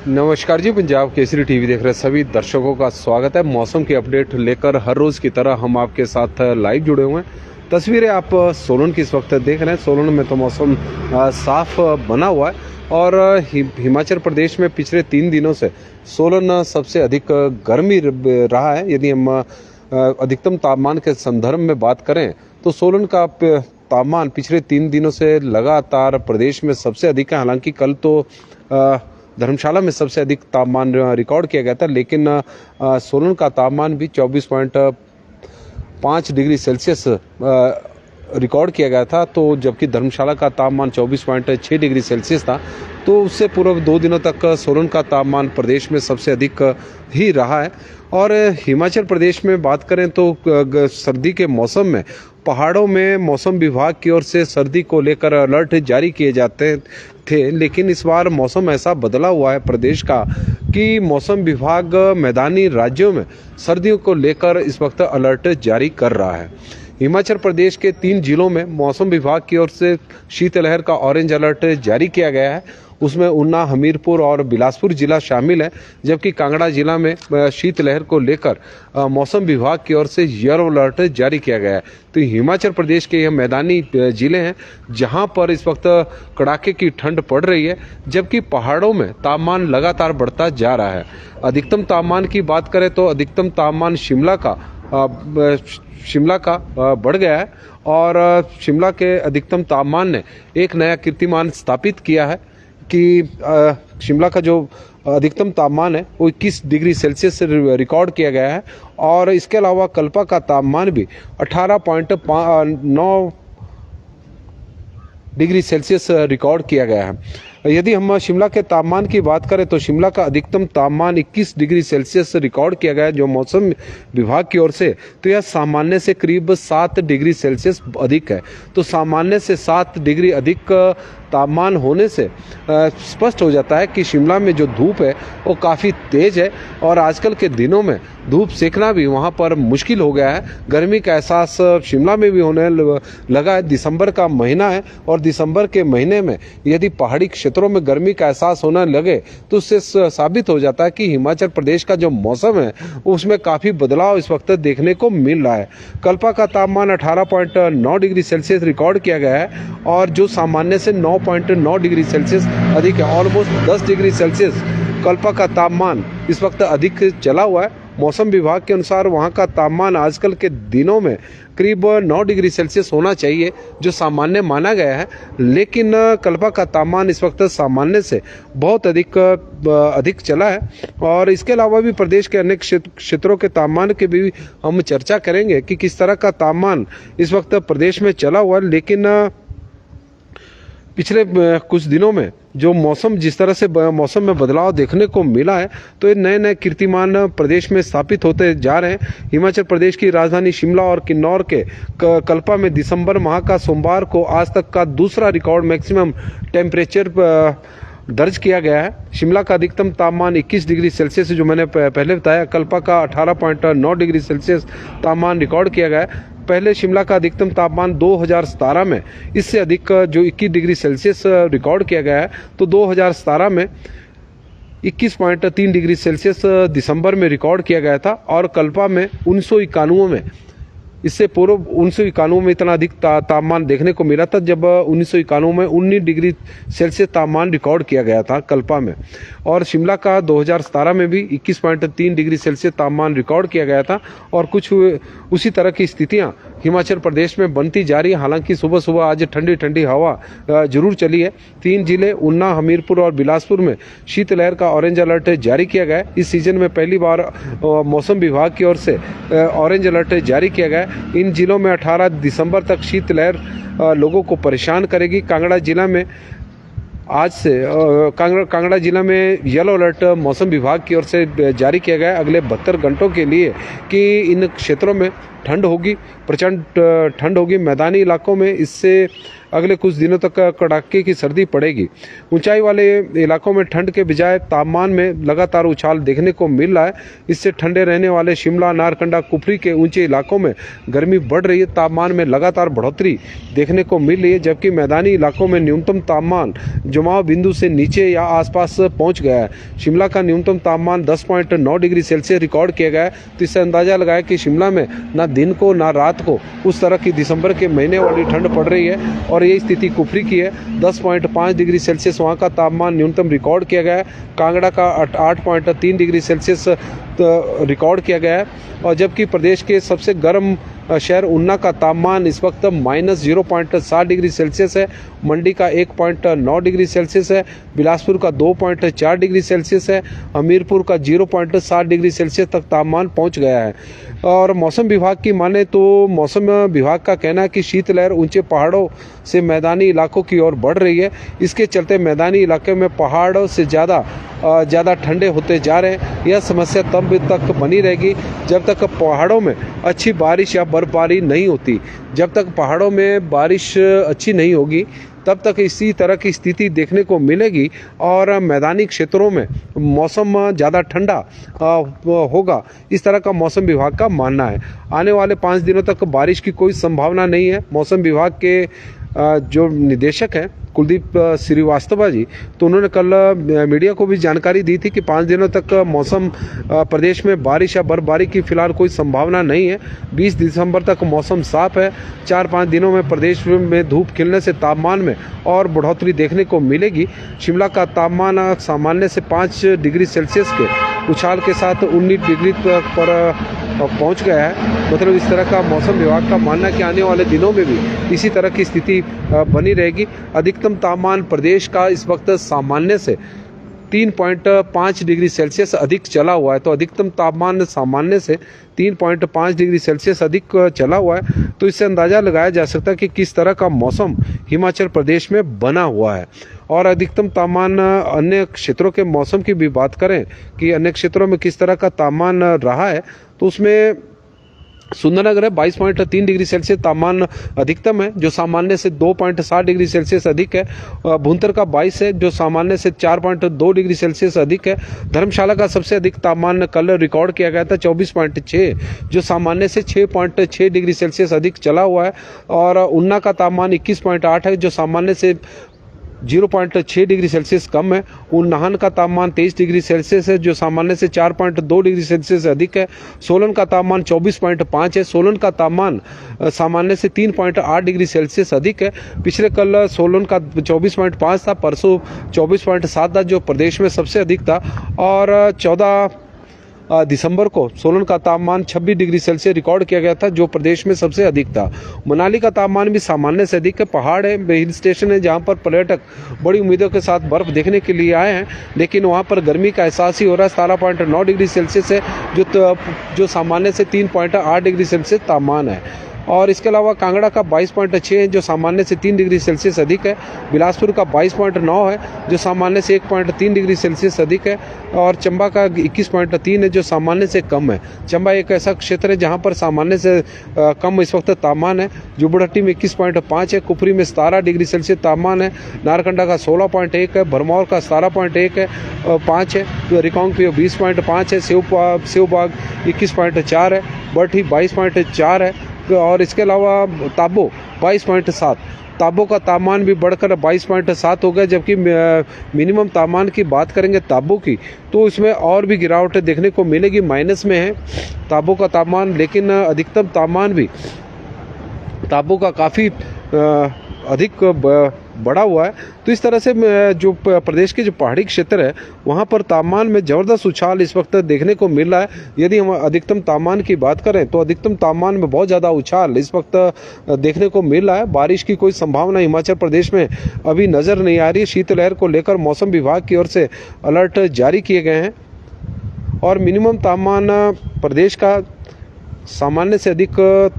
नमस्कार जी, पंजाब केसरी टीवी देख रहे सभी दर्शकों का स्वागत है। मौसम की अपडेट लेकर हर रोज़ की तरह हम आपके साथ लाइव जुड़े हुए हैं। तस्वीरें आप सोलन की इस वक्त देख रहे हैं। सोलन में तो मौसम साफ बना हुआ है और हिमाचल प्रदेश में पिछले 3 दिनों से सोलन सबसे अधिक गर्मी रहा है। यदि हम अधिकतम तापमान के संदर्भ में बात करें तो सोलन का तापमान पिछले 3 दिनों से लगातार प्रदेश में सबसे अधिक है। हालांकि कल तो धर्मशाला में सबसे अधिक तापमान रिकॉर्ड किया गया था, लेकिन सोलन का तापमान भी 24.5 डिग्री सेल्सियस रिकॉर्ड किया गया था, तो जबकि धर्मशाला का तापमान 24.6 डिग्री सेल्सियस था। तो उससे पूर्व 2 दिनों तक सोलन का तापमान प्रदेश में सबसे अधिक ही रहा है। और हिमाचल प्रदेश में बात करें तो सर्दी के मौसम में पहाड़ों में मौसम विभाग की ओर से सर्दी को लेकर अलर्ट जारी किए जाते थे, लेकिन इस बार मौसम ऐसा बदला हुआ है प्रदेश का कि मौसम विभाग मैदानी राज्यों में सर्दियों को लेकर इस वक्त अलर्ट जारी कर रहा है। हिमाचल प्रदेश के 3 जिलों में मौसम विभाग की ओर से शीतलहर का ऑरेंज अलर्ट जारी किया गया है। उसमें ऊना, हमीरपुर और बिलासपुर जिला शामिल है, जबकि कांगड़ा जिला में शीतलहर को लेकर मौसम विभाग की ओर से येलो अलर्ट जारी किया गया है। तो हिमाचल प्रदेश के यह मैदानी जिले हैं जहां पर इस वक्त कड़ाके की ठंड पड़ रही है, जबकि पहाड़ों में तापमान लगातार बढ़ता जा रहा है। अधिकतम तापमान की बात करें तो अधिकतम तापमान शिमला का बढ़ गया है और शिमला के अधिकतम तापमान ने एक नया कीर्तिमान स्थापित किया है कि शिमला का जो अधिकतम तापमान है वो 21 डिग्री सेल्सियस रिकॉर्ड किया गया है। और इसके अलावा कल्पा का तापमान भी 18.9 डिग्री सेल्सियस रिकॉर्ड किया गया है। यदि हम शिमला के तापमान की बात करें तो शिमला का अधिकतम तापमान 21 डिग्री सेल्सियस रिकॉर्ड किया गया है जो मौसम विभाग की ओर से। तो यह सामान्य से करीब 7 डिग्री सेल्सियस अधिक है। तो सामान्य से 7 डिग्री अधिक तापमान होने से स्पष्ट हो जाता है कि शिमला में जो धूप है वो काफ़ी तेज़ है और आजकल के दिनों में धूप सेकना भी वहाँ पर मुश्किल हो गया है। गर्मी का एहसास शिमला में भी होने लगा है। दिसंबर का महीना है और दिसंबर के महीने में यदि पहाड़ी क्षेत्रों में गर्मी का एहसास होने लगे तो उससे साबित हो जाता है कि हिमाचल प्रदेश का जो मौसम है उसमें काफ़ी बदलाव इस वक्त देखने को मिल रहा है। कल्पा का तापमान 18.9 डिग्री सेल्सियस रिकॉर्ड किया गया है और जो सामान्य से 9.9 डिग्री सेल्सियस अधिक है। ऑलमोस्ट 10 डिग्री सेल्सियस कल्पा का तापमान इस वक्त अधिक चला हुआ है। मौसम विभाग के अनुसार वहाँ का तापमान आजकल के दिनों में करीब 9 डिग्री सेल्सियस होना चाहिए जो सामान्य माना गया है, लेकिन कल्पा का तापमान इस वक्त सामान्य से बहुत अधिक चला है। और इसके अलावा भी प्रदेश के अनेक क्षेत्रों के तापमान के भी हम चर्चा करेंगे कि किस तरह का तापमान इस वक्त प्रदेश में चला हुआ है। लेकिन पिछले कुछ दिनों में जो जिस तरह से मौसम में बदलाव देखने को मिला है तो ये नए नए कीर्तिमान प्रदेश में स्थापित होते जा रहे हैं। हिमाचल प्रदेश की राजधानी शिमला और किन्नौर के कल्पा में दिसंबर माह का सोमवार को आज तक का दूसरा रिकॉर्ड मैक्सिमम टेम्परेचर दर्ज किया गया है। शिमला का अधिकतम तापमान 21 डिग्री सेल्सियस जो मैंने पहले बताया। कल्पा का 18.9 डिग्री सेल्सियस तापमान रिकॉर्ड किया गया है। पहले शिमला का अधिकतम तापमान 2017 में इससे अधिक जो 21 डिग्री सेल्सियस रिकॉर्ड किया गया है, तो 2017 में 21.3 डिग्री सेल्सियस दिसंबर में रिकॉर्ड किया गया था। और कल्पा में 1991 में इससे पूर्व 1991 में इतना अधिक तापमान देखने को मिला था जब 1991 में 19 डिग्री सेल्सियस तापमान रिकॉर्ड किया गया था कल्पा में। और शिमला का 2017 में भी 21.3 डिग्री सेल्सियस तापमान रिकॉर्ड किया गया था। और कुछ उसी तरह की स्थितियां हिमाचल प्रदेश में बनती जा रही है। हालांकि सुबह सुबह आज ठंडी ठंडी हवा जरूर चली है। 3 जिले ऊना, हमीरपुर और बिलासपुर में शीतलहर का ऑरेंज अलर्ट जारी किया गया है। इस सीजन में पहली बार मौसम विभाग की ओर से ऑरेंज अलर्ट जारी किया गया है। इन जिलों में 18 दिसंबर तक शीतलहर लोगों को परेशान करेगी। कांगड़ा जिला में आज से कांगड़ा जिला में येलो अलर्ट मौसम विभाग की ओर से जारी किया गया है अगले 72 घंटों के लिए कि इन क्षेत्रों में ठंड होगी, प्रचंड ठंड होगी। मैदानी इलाकों में इससे अगले कुछ दिनों तक कड़ाके की सर्दी पड़ेगी। ऊंचाई वाले इलाकों में ठंड के बजाय तापमान में लगातार उछाल देखने को मिल रहा है। इससे ठंडे रहने वाले शिमला, नारकंडा, कुफरी के ऊंचे इलाकों में गर्मी बढ़ रही है। तापमान में लगातार बढ़ोतरी देखने को मिल रही है, जबकि मैदानी इलाकों में न्यूनतम तापमान जमाव बिंदु से नीचे या आसपास पहुंच गया है। शिमला का न्यूनतम तापमान 10.9 डिग्री सेल्सियस रिकॉर्ड किया गया है। तो इससे अंदाजा लगाया कि शिमला में ना दिन को ना रात को उस तरह की दिसंबर के महीने वाली ठंड पड़ रही है। और यही स्थिति कुफरी की है। 10.5 डिग्री सेल्सियस वहाँ का तापमान न्यूनतम रिकॉर्ड किया गया है। कांगड़ा का 8.3 डिग्री सेल्सियस रिकॉर्ड किया गया है। और जबकि प्रदेश के सबसे गर्म शहर ऊना का तापमान इस वक्त -0.7 डिग्री सेल्सियस है। मंडी का 1.9 डिग्री सेल्सियस है। बिलासपुर का 2.4 डिग्री सेल्सियस है। हमीरपुर का 0.7 डिग्री सेल्सियस तक तापमान पहुंच गया है। और मौसम विभाग की माने तो मौसम विभाग का कहना है कि शीतलहर ऊंचे पहाड़ों से मैदानी इलाकों की ओर बढ़ रही है। इसके चलते मैदानी इलाके में पहाड़ों से ज़्यादा ठंडे होते जा रहे हैं। यह समस्या तब तक बनी रहेगी जब तक पहाड़ों में अच्छी बारिश या बर्फबारी नहीं होती। जब तक पहाड़ों में बारिश अच्छी नहीं होगी तब तक इसी तरह की स्थिति देखने को मिलेगी और मैदानी क्षेत्रों में मौसम ज़्यादा ठंडा होगा। इस तरह का मौसम विभाग का मानना है। आने वाले 5 दिनों तक बारिश की कोई संभावना नहीं है। मौसम विभाग के जो निदेशक हैं कुलदीप श्रीवास्तव जी, तो उन्होंने कल मीडिया को भी जानकारी दी थी कि 5 दिनों तक मौसम प्रदेश में बारिश या बर्फबारी की फिलहाल कोई संभावना नहीं है। 20 दिसंबर तक मौसम साफ है। 4-5 दिनों में प्रदेश में धूप खिलने से तापमान में और बढ़ोतरी देखने को मिलेगी। शिमला का तापमान सामान्य से 5 डिग्री सेल्सियस के उछाल के साथ 19 डिग्री पर पहुंच गया है। मतलब इस तरह का मौसम विभाग का मानना है कि आने वाले दिनों में भी इसी तरह की स्थिति बनी रहेगी। अधिकतम तापमान प्रदेश का इस वक्त सामान्य से 3.5 डिग्री सेल्सियस अधिक चला हुआ है। तो अधिकतम तापमान सामान्य से 3.5 डिग्री सेल्सियस अधिक चला हुआ है। तो इससे अंदाज़ा लगाया जा सकता है कि किस तरह का मौसम हिमाचल प्रदेश में बना हुआ है। और अधिकतम तापमान अन्य क्षेत्रों के मौसम की भी बात करें कि अन्य क्षेत्रों में किस तरह का तापमान रहा है, तो उसमें सुंदरनगर है 22.3 डिग्री सेल्सियस तापमान अधिकतम है, जो सामान्य से 2.7 डिग्री सेल्सियस अधिक है। भुंतर का 22 है, जो सामान्य से 4.2 डिग्री सेल्सियस अधिक है। धर्मशाला का सबसे अधिक तापमान कल रिकॉर्ड किया गया था 24.6, जो सामान्य से 6.6 डिग्री सेल्सियस अधिक चला हुआ है। और ऊना का तापमान 21.8 है, जो सामान्य से 0.6 डिग्री सेल्सियस कम है। नाहन का तापमान 23 डिग्री सेल्सियस है, जो सामान्य से 4.2 डिग्री सेल्सियस अधिक है। सोलन का तापमान 24.5 है। सोलन का तापमान सामान्य से 3.8 डिग्री सेल्सियस अधिक है। पिछले कल सोलन का 24.5 था, परसों 24.7 था, जो प्रदेश में सबसे अधिक था। और 14 दिसंबर को सोलन का तापमान 26 डिग्री सेल्सियस रिकॉर्ड किया गया था, जो प्रदेश में सबसे अधिक था। मनाली का तापमान भी सामान्य से अधिक है। पहाड़ है, हिल स्टेशन है, जहां पर पर्यटक बड़ी उम्मीदों के साथ बर्फ देखने के लिए आए हैं, लेकिन वहां पर गर्मी का एहसास ही हो रहा है। 17.9 डिग्री सेल्सियस है, जो सामान्य से 3.8 डिग्री सेल्सियस तापमान है। और इसके अलावा कांगड़ा का 22.6 है, जो सामान्य से 3 डिग्री सेल्सियस अधिक है। बिलासपुर का 22.9 है, जो सामान्य से 1.3 डिग्री सेल्सियस अधिक है। और चंबा का 21.3 है, जो सामान्य से कम है। चंबा एक ऐसा क्षेत्र है जहां पर सामान्य से कम इस वक्त तापमान है। जुब्बड़हट्टी में 21.5 है। कुफरी में 17 डिग्री सेल्सियस तापमान है। नारकंडा का 16.1 है। भरमौर का 17.1 है 5 है। रिकांगपिओ 20.5 है। सेवबाग 21.4 है। बरठी 22.4 है। और इसके अलावा ताबो 22.7, ताबो का तापमान भी बढ़कर 22.7 हो गया। जबकि मिनिमम तापमान की बात करेंगे ताबो की, तो इसमें और भी गिरावट देखने को मिलेगी। माइनस में है ताबो का तापमान, लेकिन अधिकतम तापमान भी ताबो का काफ़ी अधिक बढ़ा हुआ है। तो इस तरह से जो प्रदेश के जो पहाड़ी क्षेत्र है वहाँ पर तापमान में ज़बरदस्त उछाल इस वक्त देखने को मिल रहा है। यदि हम अधिकतम तापमान की बात करें तो अधिकतम तापमान में बहुत ज़्यादा उछाल इस वक्त देखने को मिल रहा है। बारिश की कोई संभावना हिमाचल प्रदेश में अभी नज़र नहीं आ रही है। शीतलहर को लेकर मौसम विभाग की ओर से अलर्ट जारी किए गए हैं। और मिनिमम तापमान प्रदेश का सामान्य से अधिक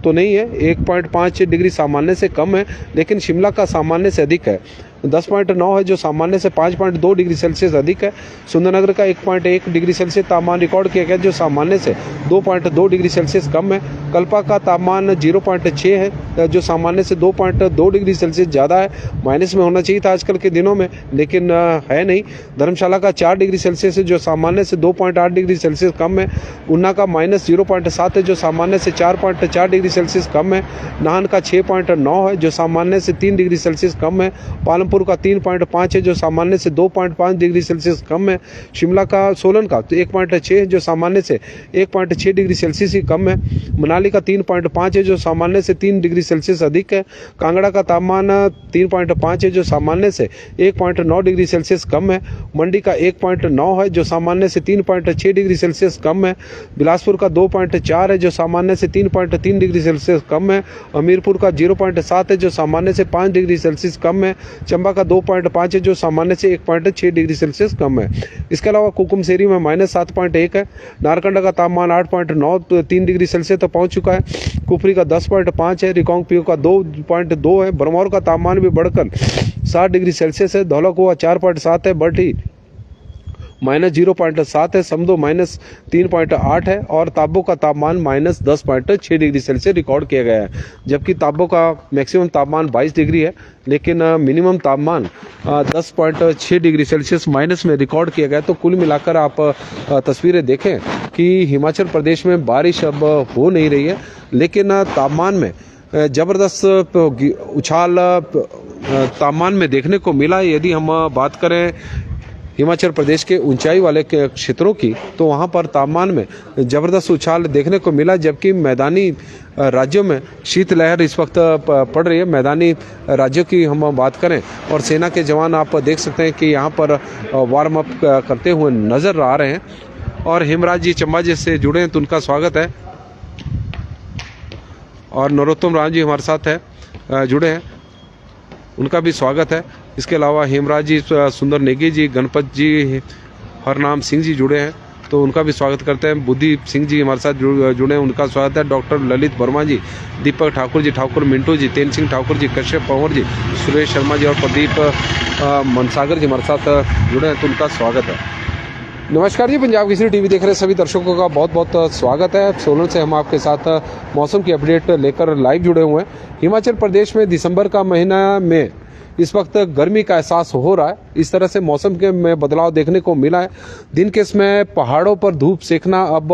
तो नहीं है, 1.5 डिग्री सामान्य से कम है, लेकिन शिमला का सामान्य से अधिक है। 10.9 है जो सामान्य से 5.2 डिग्री सेल्सियस अधिक है। सुंदरनगर का 1.1 डिग्री सेल्सियस तापमान रिकॉर्ड किया गया जो सामान्य से 2.2 डिग्री सेल्सियस कम है। कल्पा का तापमान 0.6 है जो सामान्य से 2.2 डिग्री सेल्सियस ज़्यादा है। माइनस में होना चाहिए था आजकल के दिनों में, लेकिन है नहीं। धर्मशाला का 4 डिग्री सेल्सियस है जो सामान्य से 2.8 डिग्री सेल्सियस कम है। उन्ना का -0.7 है जो सामान्य से 4.4 डिग्री सेल्सियस कम है। नाहन का 6.9 है जो सामान्य से 3 डिग्री सेल्सियस कम है। पालमपुर का 3.5 है जो सामान्य से 2.5 डिग्री सेल्सियस कम है। शिमला का सोलन का 1.6 है जो सामान्य से 1.6 डिग्री सेल्सियस ही कम है। मनाली का 3.5 है जो सामान्य से 3 डिग्री सेल्सियस अधिक है। कांगड़ा का तापमान 3.5 है जो सामान्य से 1.9 डिग्री सेल्सियस कम है। मंडी का 1.9 है जो सामान्य से 3.6 डिग्री सेल्सियस कम है। बिलासपुर का 2.4 है जो सामान्य से 3.3 डिग्री सेल्सियस कम है। हमीरपुर का 0.7 है जो सामान्य से 5 डिग्री सेल्सियस कम है। चंबा का 2.5 है जो सामान्य से 1.6 डिग्री सेल्सियस कम है। इसके अलावा कुकुमसेरी में -7.1 है। नारकंडा का तापमान 8.9 तो 3 डिग्री सेल्सियस तक पहुंच चुका है। कुफरी का 10.5 है। रिकांगपिओ का 2.2 है। भरमौर का तापमान भी बढ़कर 7 डिग्री सेल्सियस है। धौलाकुआ 4.7 है। बरठी -0.7 है। समदो -3.8 है और ताबो का तापमान -10.6 डिग्री सेल्सियस रिकॉर्ड किया गया है। जबकि ताबो का मैक्सिमम तापमान 22 डिग्री है, लेकिन मिनिमम तापमान 10.6 डिग्री सेल्सियस माइनस में रिकॉर्ड किया गया। तो कुल मिलाकर आप तस्वीरें देखें कि हिमाचल प्रदेश में बारिश अब हो नहीं रही है, लेकिन तापमान में ज़बरदस्त उछाल तापमान में देखने को मिला। यदि हम बात करें हिमाचल प्रदेश के ऊंचाई वाले के क्षेत्रों की, तो वहां पर तापमान में ज़बरदस्त उछाल देखने को मिला। जबकि मैदानी राज्यों में शीतलहर इस वक्त पड़ रही है। मैदानी राज्यों की हम बात करें और सेना के जवान आप देख सकते हैं कि यहाँ पर वार्म अप करते हुए नज़र आ रहे हैं। और हेमराज जी चंबा जी से जुड़े हैं तो उनका स्वागत है। और नरोत्तम राम जी हमारे साथ है जुड़े हैं, उनका भी स्वागत है। इसके अलावा हेमराज जी, सुंदर नेगी जी, गणपत जी, हरनाम सिंह जी जुड़े हैं तो उनका भी स्वागत करते हैं। बुद्धि सिंह जी हमारे साथ जुड़े हैं, उनका स्वागत है। डॉक्टर ललित वर्मा जी, दीपक ठाकुर जी, ठाकुर मिंटू जी, तेन सिंह ठाकुर जी, कश्यप पंवर जी, सुरेश शर्मा जी और प्रदीप मनसागर जी हमारे साथ जुड़े हैं तो उनका स्वागत है। नमस्कार जी, पंजाब केसरी टीवी देख रहे सभी दर्शकों का बहुत बहुत स्वागत है। सोलन से हम आपके साथ मौसम की अपडेट लेकर लाइव जुड़े हुए हैं। हिमाचल प्रदेश में दिसंबर का महीना में इस वक्त गर्मी का एहसास हो रहा है। इस तरह से मौसम के में बदलाव देखने को मिला है। दिन के समय पहाड़ों पर धूप सेकना अब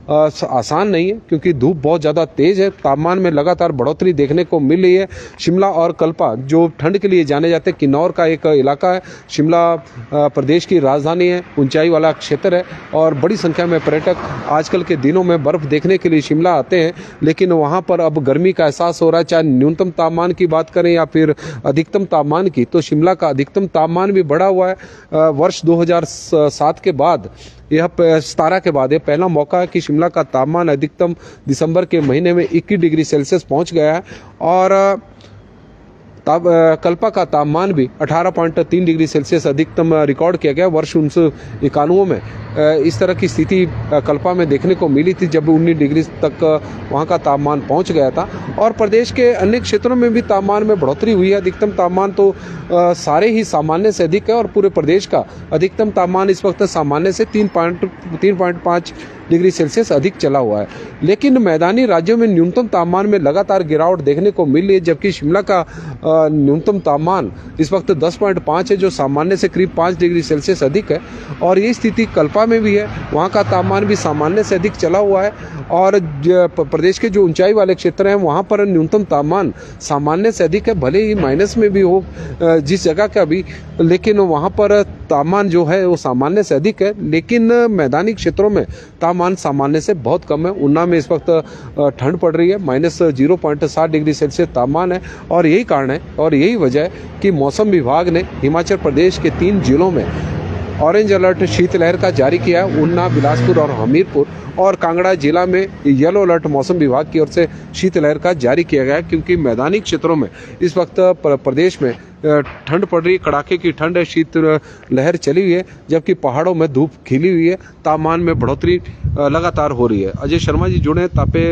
आसान नहीं है, क्योंकि धूप बहुत ज़्यादा तेज़ है। तापमान में लगातार बढ़ोतरी देखने को मिल रही है। शिमला और कल्पा जो ठंड के लिए जाने जाते हैं, किन्नौर का एक इलाका है। शिमला प्रदेश की राजधानी है, ऊंचाई वाला क्षेत्र है और बड़ी संख्या में पर्यटक आजकल के दिनों में बर्फ़ देखने के लिए शिमला आते हैं। लेकिन वहाँ पर अब गर्मी का एहसास हो रहा है। चाहे न्यूनतम तापमान की बात करें या फिर अधिकतम तापमान की, तो शिमला का अधिकतम तापमान भी बढ़ा हुआ है। वर्ष 2007 के बाद, यह 17 के बाद ये पहला मौका है कि शिमला का तापमान अधिकतम दिसंबर के महीने में 21 डिग्री सेल्सियस पहुंच गया है। और कल्पा का तापमान भी 18.3 डिग्री सेल्सियस अधिकतम रिकॉर्ड किया गया। वर्ष 1991 में इस तरह की स्थिति कल्पा में देखने को मिली थी, जब 19 डिग्री तक वहां का तापमान पहुंच गया था। और प्रदेश के अन्य क्षेत्रों में भी तापमान में बढ़ोतरी हुई है। अधिकतम तापमान तो सारे ही सामान्य से अधिक है और पूरे प्रदेश का अधिकतम तापमान इस वक्त सामान्य से 3.5 डिग्री सेल्सियस अधिक चला हुआ है। लेकिन मैदानी राज्यों में न्यूनतम तापमान में लगातार गिरावट देखने को मिल रही है। जबकि शिमला का न्यूनतम तापमान इस वक्त 10.5 है, जो सामान्य से करीब 5 डिग्री सेल्सियस अधिक है। और ये स्थिति कल्पा में भी है, वहाँ का तापमान भी सामान्य से अधिक चला हुआ है। और प्रदेश के जो ऊंचाई वाले क्षेत्र हैं, वहाँ पर न्यूनतम तापमान सामान्य से अधिक है, भले ही माइनस में भी हो जिस जगह का भी, लेकिन वहाँ पर तापमान जो है वो सामान्य से अधिक है। लेकिन मैदानी क्षेत्रों में तापमान सामान्य से बहुत कम है। ऊना में इस वक्त ठंड पड़ रही है, -0.7 डिग्री सेल्सियस तापमान है। और यही कारण है और यही वजह है कि मौसम विभाग ने हिमाचल प्रदेश के 3 जिलों में ऑरेंज अलर्ट शीतलहर का जारी किया है। ऊना, बिलासपुर और हमीरपुर। और कांगड़ा जिला में येलो अलर्ट मौसम विभाग की ओर से शीतलहर का जारी किया गया है, क्योंकि मैदानी क्षेत्रों में इस वक्त प्रदेश में ठंड पड़ रही है, कड़ाके की ठंड है, शीत लहर चली हुई है, जबकि पहाड़ों में धूप खिली हुई है, तापमान में बढ़ोतरी लगातार हो रही है। अजय शर्मा जी जुड़े हैं, तापे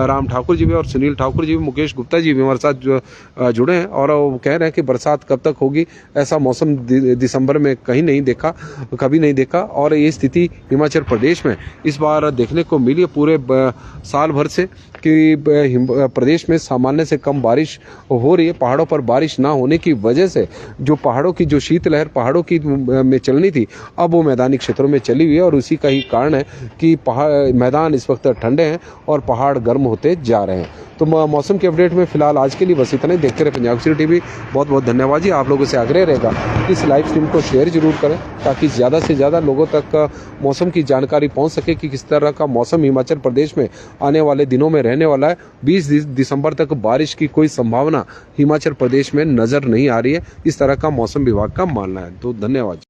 राम ठाकुर जी भी और सुनील ठाकुर जी भी, मुकेश गुप्ता जी भी हमारे साथ जुड़े हैं और वो कह रहे हैं कि बरसात कब तक होगी, ऐसा मौसम दिसंबर में कहीं नहीं देखा, कभी नहीं देखा। और ये स्थिति हिमाचल प्रदेश में इस बार देखने को मिली है पूरे साल भर से कि प्रदेश में सामान्य से कम बारिश हो रही है। पहाड़ों पर बारिश ना होने की वजह से जो पहाड़ों की जो शीतलहर पहाड़ों की में चलनी थी, अब वो मैदानी क्षेत्रों में चली हुई है और उसी का ही कारण है कि मैदान इस वक्त ठंडे हैं और पहाड़ गर्म होते जा रहे हैं। तो मौसम के अपडेट में फिलहाल आज के लिए बस इतना ही। देखते रहे पंजाब केसरी टीवी। बहुत बहुत धन्यवाद जी। आप लोगों से आग्रह रहेगा कि इस लाइव स्ट्रीम को शेयर जरूर करें ताकि ज़्यादा से ज़्यादा लोगों तक मौसम की जानकारी पहुंच सके कि किस तरह का मौसम हिमाचल प्रदेश में आने वाले दिनों में रहने वाला है। 20 दिसंबर तक बारिश की कोई संभावना हिमाचल प्रदेश में नजर नहीं आ रही है, इस तरह का मौसम विभाग का मानना है। तो धन्यवाद।